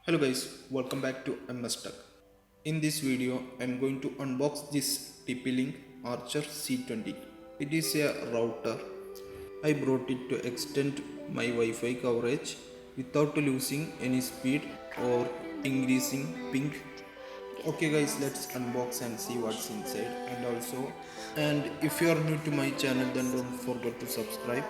Hello guys, welcome back to MS Tech. In this video, I'm going to unbox this TP-Link Archer C20. It is a router. I brought it to extend my Wi-Fi coverage without losing any speed or increasing ping. Okay guys, let's unbox and see what's inside. And if you are new to my channel, then don't forget to subscribe.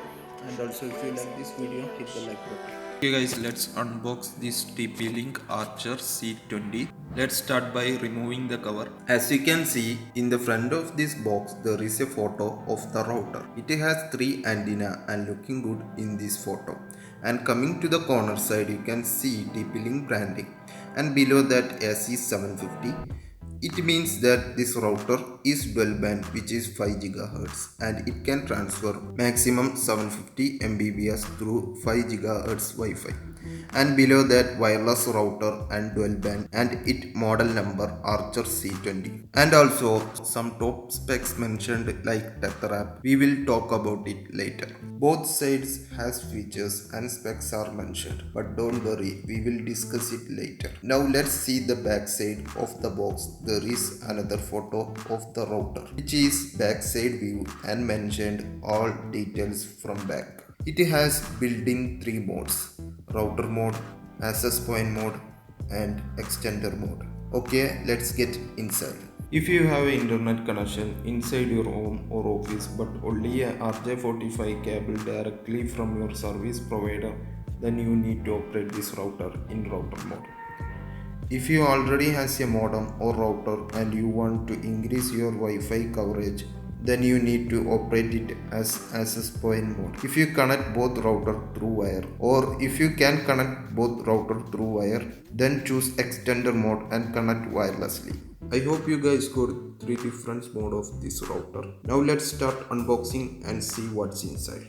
And also if you like this video, hit the like button. Okay guys, let's unbox this TP-Link Archer C20. Let's start by removing the cover. As you can see, in the front of this box there is a photo of the router. It has 3 antenna and looking good in this photo. And coming to the corner side, you can see TP-Link branding. And below that AC750. It means that this router is dual band, which is 5 GHz, and it can transfer maximum 750 Mbps through 5 GHz Wi-Fi. And below that wireless router and dual band, and it model number Archer C20. And also some top specs mentioned like tether app. We will talk about it later. Both sides has features and specs are mentioned, but don't worry, we will discuss it later. Now let's see the back side of the box. There is another photo of the router, which is backside view and mentioned all details from back. It has built-in 3 modes: router mode, access point mode, and extender mode. Okay, let's get inside. If you have an internet connection inside your home or office but only a RJ45 cable directly from your service provider, then you need to operate this router in router mode. If you already has a modem or router and you want to increase your Wi-Fi coverage, then you need to operate it as access point mode. If you connect both router through wire, or if you can connect both router through wire, then choose extender mode and connect wirelessly. I hope you guys got 3 different modes of this router. Now let's start unboxing and see what's inside.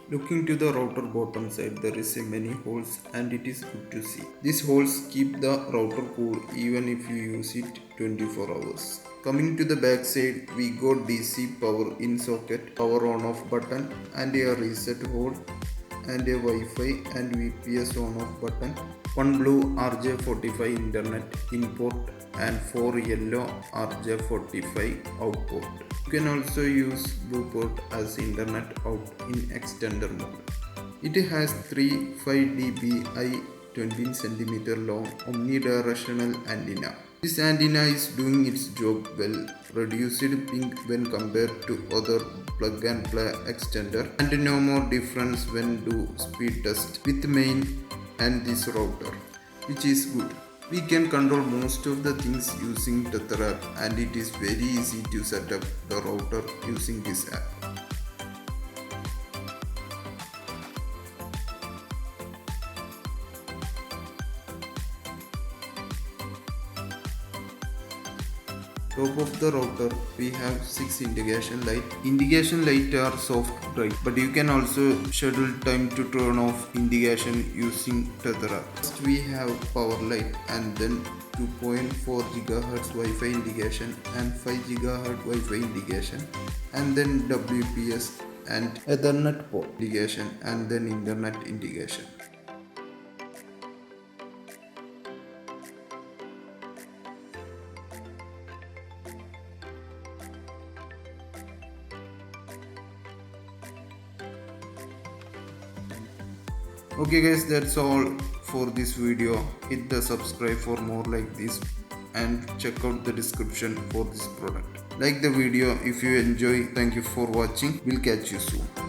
Looking to the router bottom side, there is a many holes and it is good to see. These holes keep the router cool even if you use it 24 hours. Coming to the back side, we got DC power in socket, power on off button, and a reset hole, and a Wi-Fi and VPS on off button, one blue RJ45 internet input and 4 yellow RJ45 output. You can also use blue port as internet out in extender mode. It has 3 5 dBi 20 cm long omnidirectional antenna. This antenna is doing its job well, reduced ping when compared to other plug and play extender, and no more difference when do speed test with main and this router, which is good. We can control most of the things using tether app, and it is very easy to set up the router using this app. Top of the router we have 6 indication light. Indication light are soft bright, but you can also schedule time to turn off indication using tether. First we have power light and then 2.4 GHz Wi-Fi indication and 5 GHz Wi-Fi indication, and then WPS and Ethernet port indication, and then internet indication. Okay guys, that's all for this video. Hit the subscribe for more like this and check out the description for this product. Like the video if you enjoy. Thank you for watching. We'll catch you soon.